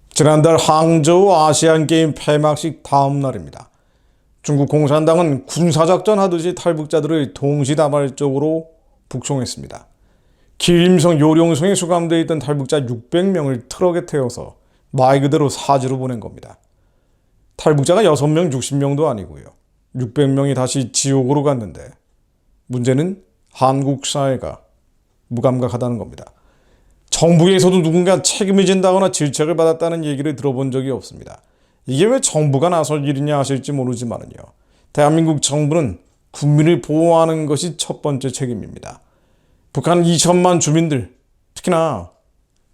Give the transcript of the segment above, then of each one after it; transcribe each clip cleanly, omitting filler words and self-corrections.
지난달 항저우 아시안게임 폐막식 다음 날입니다. 중국 공산당은 군사작전 하듯이 탈북자들을 동시다발적으로 북송했습니다. 기림성 요령성에 수감되어 있던 탈북자 600명을 트럭에 태워서 말 그대로 사지로 보낸 겁니다. 탈북자가 6명, 60명도 아니고요. 600명이 다시 지옥으로 갔는데 문제는 한국 사회가 무감각하다는 겁니다. 정부에서도 누군가 책임을 진다거나 질책을 받았다는 얘기를 들어본 적이 없습니다. 이게 왜 정부가 나설 일이냐 하실지 모르지만요. 대한민국 정부는 국민을 보호하는 것이 첫 번째 책임입니다. 북한 2천만 주민들, 특히나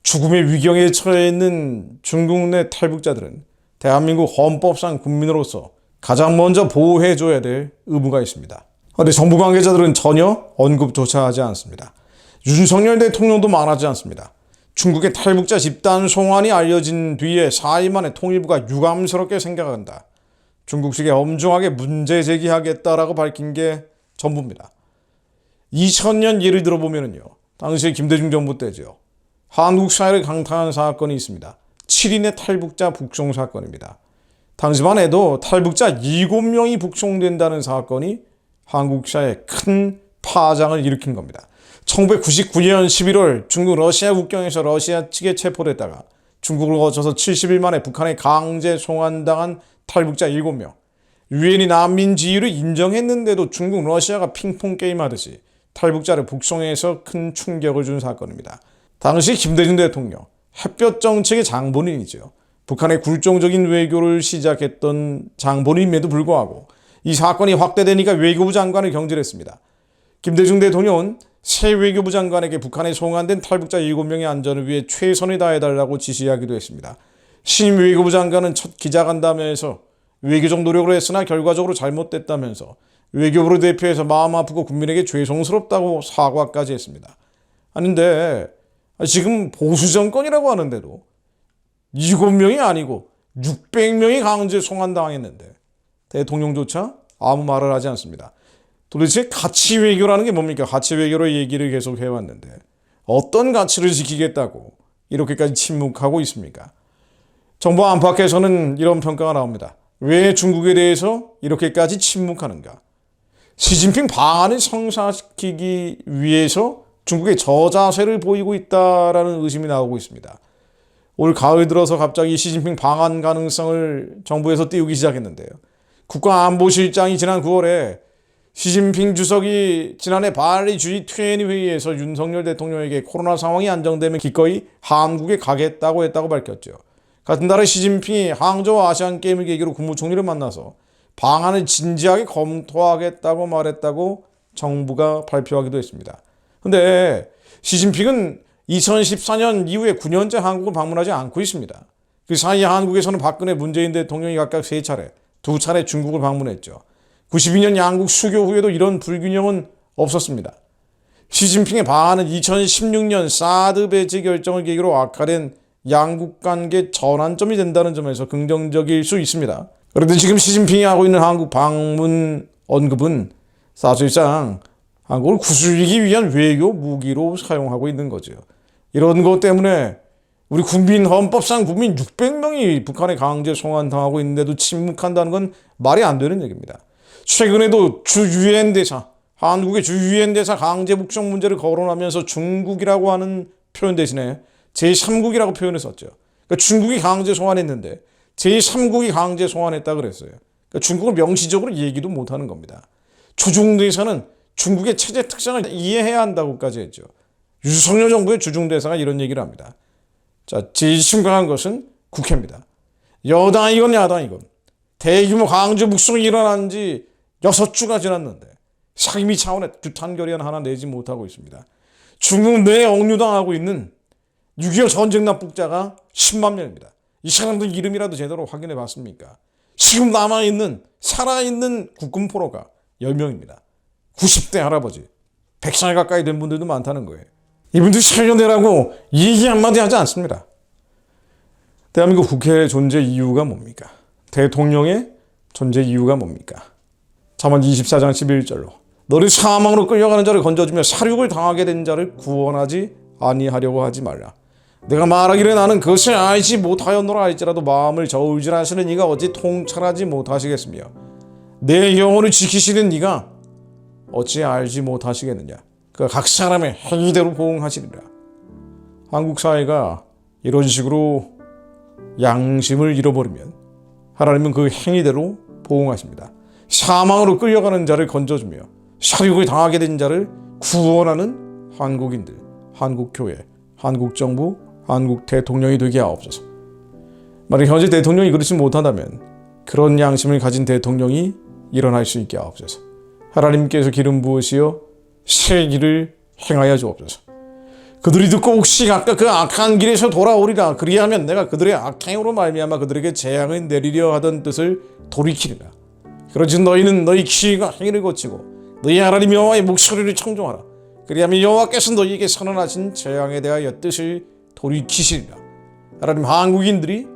죽음의 위경에 처해 있는 중국 내 탈북자들은 대한민국 헌법상 국민으로서 가장 먼저 보호해줘야 될 의무가 있습니다. 그런데 정부 관계자들은 전혀 언급조차 하지 않습니다. 윤석열 대통령도 말하지 않습니다. 중국의 탈북자 집단 송환이 알려진 뒤에 4일 만에 통일부가 유감스럽게 생각한다. 중국식에 엄중하게 문제 제기하겠다라고 밝힌 게 전부입니다. 2000년 예를 들어보면요. 당시 김대중 정부 때죠. 한국 사회를 강타한 사건이 있습니다. 7인의 탈북자 북송 사건입니다. 당시만 해도 탈북자 7명이 북송된다는 사건이 한국 사회에 큰 파장을 일으킨 겁니다. 1999년 11월 중국 러시아 국경에서 러시아 측에 체포됐다가 중국을 거쳐서 70일 만에 북한에 강제 송환당한 탈북자 7명. 유엔이 난민 지위를 인정했는데도 중국 러시아가 핑퐁 게임하듯이 탈북자를 북송해서 큰 충격을 준 사건입니다. 당시 김대중 대통령 햇볕 정책의 장본인이죠. 북한의 굴종적인 외교를 시작했던 장본인임에도 불구하고 이 사건이 확대되니까 외교부 장관을 경질했습니다. 김대중 대통령은 새 외교부 장관에게 북한에 송환된 탈북자 7명의 안전을 위해 최선을 다해달라고 지시하기도 했습니다. 신임 외교부 장관은 첫 기자간담회에서 외교적 노력을 했으나 결과적으로 잘못됐다면서 외교부를 대표해서 마음 아프고 국민에게 죄송스럽다고 사과까지 했습니다. 아닌데 지금 보수 정권이라고 하는데도 7명이 아니고 600명이 강제 송환당했는데 대통령조차 아무 말을 하지 않습니다. 도대체 가치 외교라는 게 뭡니까? 가치 외교로 얘기를 계속 해왔는데 어떤 가치를 지키겠다고 이렇게까지 침묵하고 있습니까? 정부 안팎에서는 이런 평가가 나옵니다. 왜 중국에 대해서 이렇게까지 침묵하는가? 시진핑 방안을 성사시키기 위해서 중국의 저자세를 보이고 있다라는 의심이 나오고 있습니다. 올 가을 들어서 갑자기 시진핑 방한 가능성을 정부에서 띄우기 시작했는데요. 국가안보실장이 지난 9월에 시진핑 주석이 지난해 발리 G20 회의에서 윤석열 대통령에게 코로나 상황이 안정되면 기꺼이 한국에 가겠다고 했다고 밝혔죠. 같은 달에 시진핑이 항저우 아시안게임을 계기로 국무총리를 만나서 방안을 진지하게 검토하겠다고 말했다고 정부가 발표하기도 했습니다. 그런데 시진핑은 2014년 이후에 9년째 한국을 방문하지 않고 있습니다. 그 사이 한국에서는 박근혜, 문재인 대통령이 각각 3차례, 2차례 중국을 방문했죠. 92년 양국 수교 후에도 이런 불균형은 없었습니다. 시진핑의 방안은 2016년 사드 배치 결정을 계기로 악화된 양국 관계 전환점이 된다는 점에서 긍정적일 수 있습니다. 그런데 지금 시진핑이 하고 있는 한국 방문 언급은 사실상 한국을 구슬리기 위한 외교 무기로 사용하고 있는 거죠. 이런 것 때문에 우리 국민 헌법상 국민 600명이 북한에 강제 송환당하고 있는데도 침묵한다는 건 말이 안 되는 얘기입니다. 최근에도 주 유엔 대사, 한국의 주 유엔 대사 강제 북송 문제를 거론하면서 중국이라고 하는 표현 대신에 제3국이라고 표현을 썼죠. 그러니까 중국이 강제 송환했는데 제3국이 강제 송환했다 그랬어요. 그러니까 중국을 명시적으로 얘기도 못하는 겁니다. 주중대사는 중국의 체제 특성을 이해해야 한다고까지 했죠. 윤석열 정부의 주중대사가 이런 얘기를 합니다. 자, 제일 심각한 것은 국회입니다. 여당이건 야당이건 대규모 강제 북송이 일어난 지 6주가 지났는데 상임위 차원의 규탄 결의안 하나 내지 못하고 있습니다. 중국 내에 억류당하고 있는 6.25 전쟁 납북자가 10만 명입니다. 이 사람들 이름이라도 제대로 확인해 봤습니까? 지금 남아있는 살아있는 국군 포로가 10명입니다. 90대 할아버지, 100살 가까이 된 분들도 많다는 거예요. 이분들 살려내라고 얘기 한마디 하지 않습니다. 대한민국 국회의 존재 이유가 뭡니까? 대통령의 존재 이유가 뭡니까? 잠언 24장 11절로 너를 사망으로 끌려가는 자를 건져주며 사륙을 당하게 된 자를 구원하지 아니하려고 하지 말라. 내가 말하기를 나는 그것을 알지 못하였노라 할지라도 마음을 저울질하시는 이가 어찌 통찰하지 못하시겠으며 내 영혼을 지키시는 이가 어찌 알지 못하시겠느냐. 그가 각 사람의 행위대로 보응하시리라. 한국 사회가 이런 식으로 양심을 잃어버리면 하나님은 그 행위대로 보응하십니다. 사망으로 끌려가는 자를 건져주며 사륙을 당하게 된 자를 구원하는 한국인들, 한국교회, 한국정부, 한국 대통령이 되게 하옵소서. 만약 현재 대통령이 그렇지 못한다면 그런 양심을 가진 대통령이 일어날 수 있게 하옵소서. 하나님께서 기름 부으시어 새 길을 행하여 주옵소서. 그들이 듣고 혹시 아까 그 악한 길에서 돌아오리라. 그리하면 내가 그들의 악행으로 말미암아 그들에게 재앙을 내리려 하던 뜻을 돌이키리라. 그러지 너희는 너희 기회가 행위를 고치고 너희 하나님 여호와의 목소리를 청종하라. 그리하면 여호와께서 너희에게 선언하신 재앙에 대하여 뜻을 돌이키시리라. 하나님, 한국인들이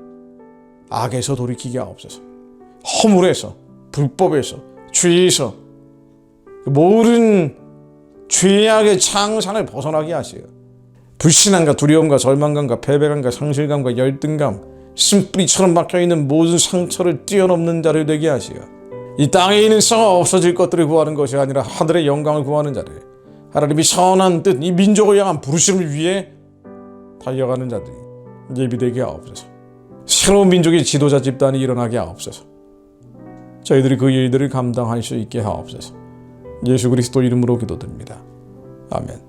악에서 돌이키게 하옵소서. 허물에서, 불법에서, 죄에서 모든 죄악의 창상을 벗어나게 하시어 불신함과 두려움과 절망감과 패배감과 상실감과 열등감, 심뿌리처럼 막혀있는 모든 상처를 뛰어넘는 자를 되게 하시어 이 땅에 있는 썩어 없어질 것들을 구하는 것이 아니라 하늘의 영광을 구하는 자들, 하나님이 선한 뜻, 이 민족을 향한 부르심을 위해 달려가는 자들이 예비되게 하옵소서. 새로운 민족의 지도자 집단이 일어나게 하옵소서. 저희들이 그 일들을 감당할 수 있게 하옵소서. 예수 그리스도 이름으로 기도드립니다. 아멘.